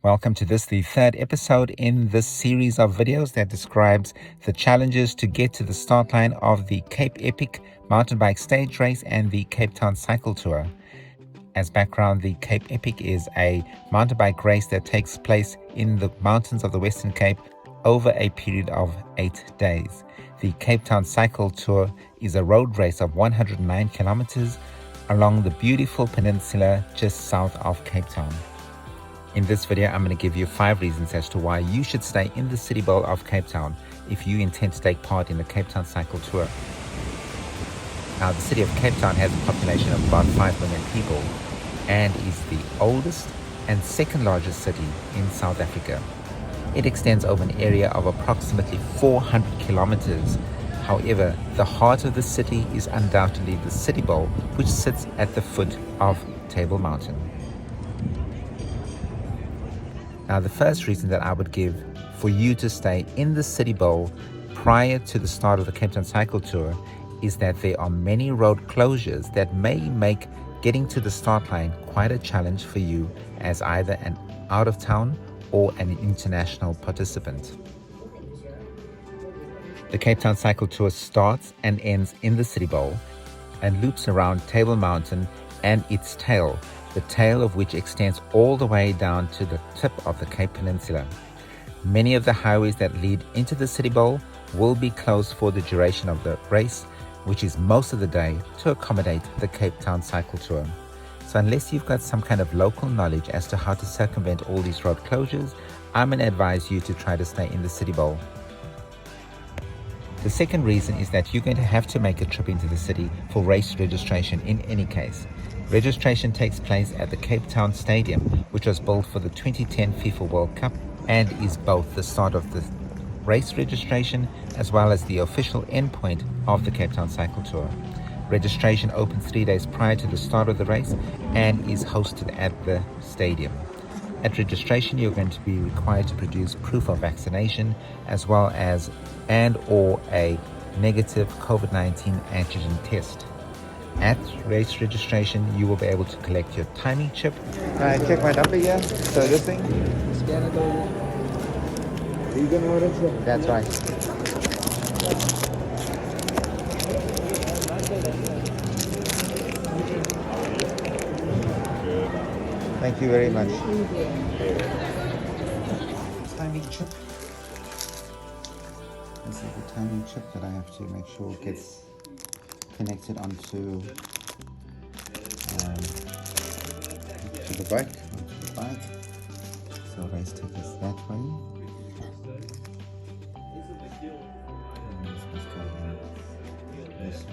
Welcome to the third episode in this series of videos that describes the challenges to get to the start line of the Cape Epic mountain bike stage race and the Cape Town cycle tour. As background, the Cape Epic is a mountain bike race that takes place in the mountains of the Western Cape over a period of 8 days. The Cape Town cycle tour is a road race of 109 kilometers along the beautiful peninsula just south of Cape Town. In this video, I'm going to give you 5 reasons as to why you should stay in the city bowl of Cape Town if you intend to take part in the Cape Town cycle tour. Now, the city of Cape Town has a population of about 5 million people and is the oldest and second largest city in South Africa. It extends over an area of approximately 400 kilometers. However, the heart of the city is undoubtedly the city bowl, which sits at the foot of Table Mountain. Now, the first reason that I would give for you to stay in the city bowl prior to the start of the Cape Town cycle tour is that there are many road closures that may make getting to the start line quite a challenge for you as either an out-of-town or an international participant. The Cape Town cycle tour starts and ends in the city bowl and loops around Table Mountain and its tail, the tail of which extends all the way down to the tip of the Cape Peninsula. Many of the highways that lead into the city bowl will be closed for the duration of the race, which is most of the day, to accommodate the Cape Town cycle tour. So unless you've got some kind of local knowledge as to how to circumvent all these road closures, I'm going to advise you to try to stay in the city bowl. The second reason is that you're going to have to make a trip into the city for race registration in any case. Registration takes place at the Cape Town Stadium, which was built for the 2010 FIFA World Cup and is both the start of the race registration as well as the official endpoint of the Cape Town cycle tour. Registration opens 3 days prior to the start of the race and is hosted at the stadium. At registration, you're going to be required to produce proof of vaccination as well as or a negative COVID-19 antigen test. At race registration, you will be able to collect your timing chip. Check my number here. So this thing. Scan it over. Are you going to order it? That's right. Thank you very much. Timing chip. This is the timing chip that I have to make sure gets connected onto the bike, So race take us that way. And this must go in this way.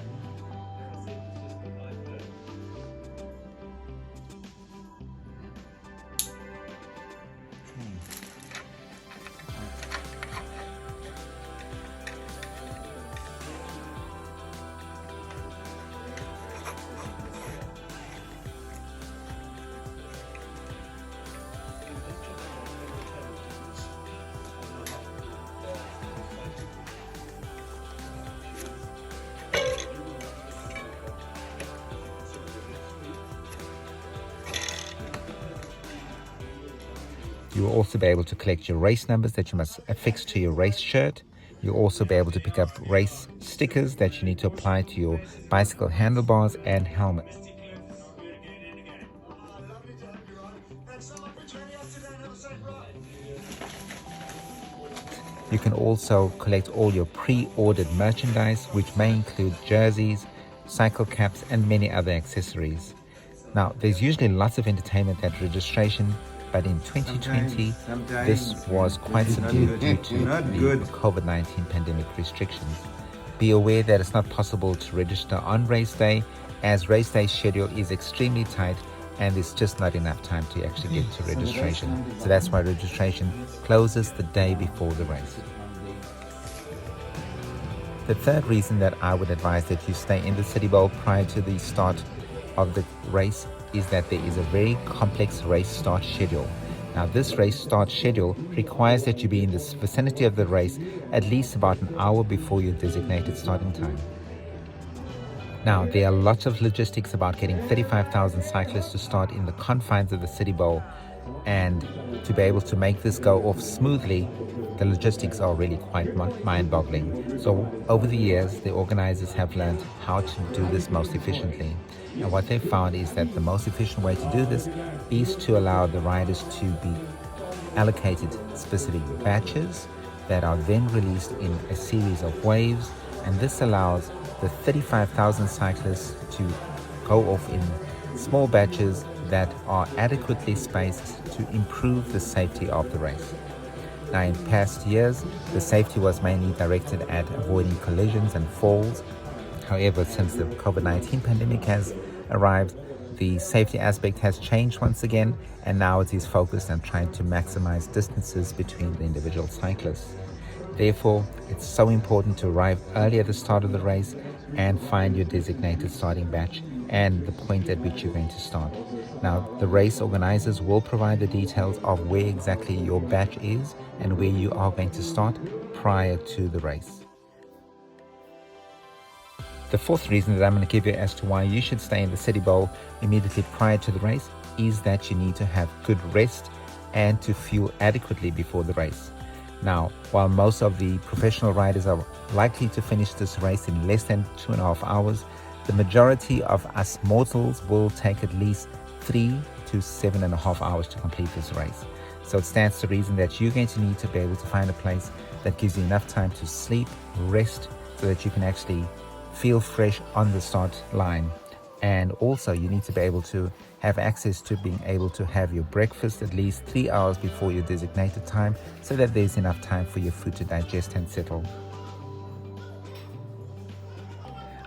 You will also be able to collect your race numbers that you must affix to your race shirt. You'll also be able to pick up race stickers that you need to apply to your bicycle handlebars and helmet. You can also collect all your pre-ordered merchandise, which may include jerseys, cycle caps, and many other accessories. Now, there's usually lots of entertainment at registration, but in 2020, this was quite subdued due to the COVID-19 pandemic restrictions. Be aware that it's not possible to register on race day, as race day schedule is extremely tight and there's just not enough time to actually get to registration. So that's why registration closes the day before the race. The third reason that I would advise that you stay in the city bowl prior to the start of the race is that there is a very complex race start schedule. Now, this race start schedule requires that you be in the vicinity of the race at least about an hour before your designated starting time. Now, there are lots of logistics about getting 35,000 cyclists to start in the confines of the city bowl And to be able to make this go off smoothly, the logistics are really quite mind-boggling. So over the years, the organizers have learned how to do this most efficiently. And what they found is that the most efficient way to do this is to allow the riders to be allocated specific batches that are then released in a series of waves, and this allows the 35,000 cyclists to go off in small batches that are adequately spaced to improve the safety of the race. Now, in past years, the safety was mainly directed at avoiding collisions and falls. However, since the COVID-19 pandemic has arrived, the safety aspect has changed once again, and now it is focused on trying to maximize distances between the individual cyclists. Therefore, it's so important to arrive early at the start of the race and find your designated starting batch and the point at which you're going to start. Now, the race organizers will provide the details of where exactly your batch is and where you are going to start prior to the race. The fourth reason that I'm going to give you as to why you should stay in the City Bowl immediately prior to the race is that you need to have good rest and to fuel adequately before the race. Now, while most of the professional riders are likely to finish this race in less than 2.5 hours, the majority of us mortals will take at least 3 to 7.5 hours to complete this race. So it stands to reason that you're going to need to be able to find a place that gives you enough time to sleep, rest, so that you can actually feel fresh on the start line. And also you need to be able to have access to being able to have your breakfast at least 3 hours before your designated time, so that there's enough time for your food to digest and settle.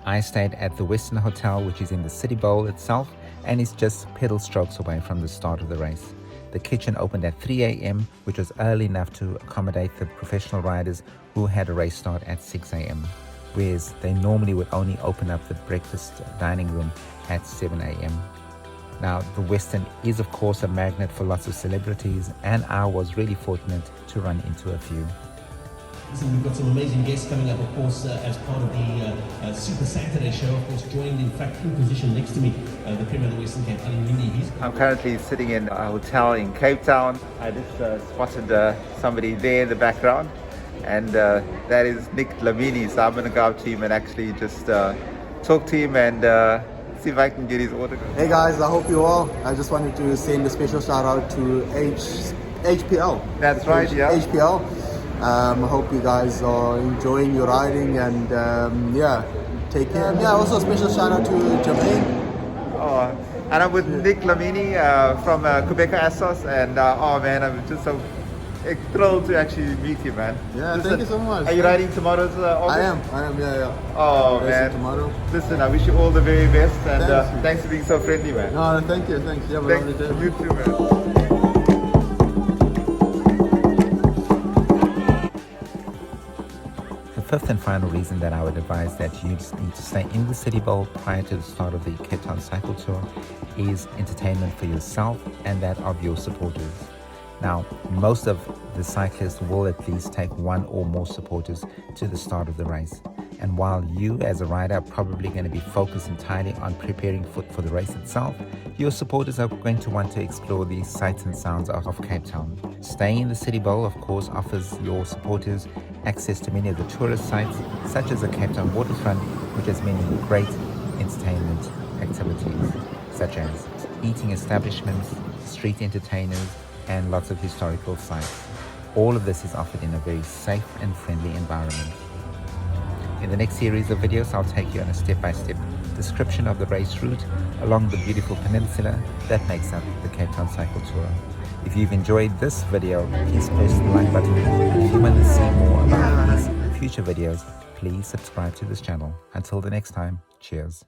I stayed at the Western Hotel, which is in the City Bowl itself, and it's just pedal strokes away from the start of the race. The kitchen opened at 3 a.m., which was early enough to accommodate the professional riders who had a race start at 6 a.m., whereas they normally would only open up the breakfast dining room at 7 a.m. Now, the Western is of course a magnet for lots of celebrities, and I was really fortunate to run into a few. Listen, we've got some amazing guests coming up, of course, as part of the Super Saturday show. Of course, joined in fact in position next to me, the Premier of the Western Cape, Ali Mini. I'm currently sitting in a hotel in Cape Town. I just spotted somebody there in the background, and that is Nick Lamini. So I'm going to go up to him and actually just talk to him and see if I can get his autograph. Hey guys, I hope you're well. I just wanted to send a special shout out to HPL. That's right, yeah. HPL. I hope you guys are enjoying your riding, and yeah, take care. Yeah, also a special shout out to Jermaine. Oh, and I'm with Nick Lamini from Quebec Assos, and oh man, I'm just so thrilled to actually meet you, man. Yeah, thank you so much. Are you riding tomorrow's August? I am, yeah. Oh man, tomorrow. Listen, I wish you all the very best, and thanks for being so friendly, man. No, thank you, thanks. You have a lovely day. You too, man. The fifth and final reason that I would advise that you just need to stay in the City Bowl prior to the start of the Cape Town Cycle Tour is entertainment for yourself and that of your supporters. Now, most of the cyclists will at least take one or more supporters to the start of the race. And while you as a rider are probably going to be focused entirely on preparing for the race itself, your supporters are going to want to explore the sights and sounds of Cape Town. Staying in the City Bowl, of course, offers your supporters access to many of the tourist sites, such as the Cape Town waterfront, which has many great entertainment activities, such as eating establishments, street entertainers, and lots of historical sites. All of this is offered in a very safe and friendly environment. In the next series of videos, I'll take you on a step-by-step description of the race route along the beautiful peninsula that makes up the Cape Town Cycle Tour. If you've enjoyed this video, please press the like button, and if you want to see more about these future videos, please subscribe to this channel. Until the next time, cheers.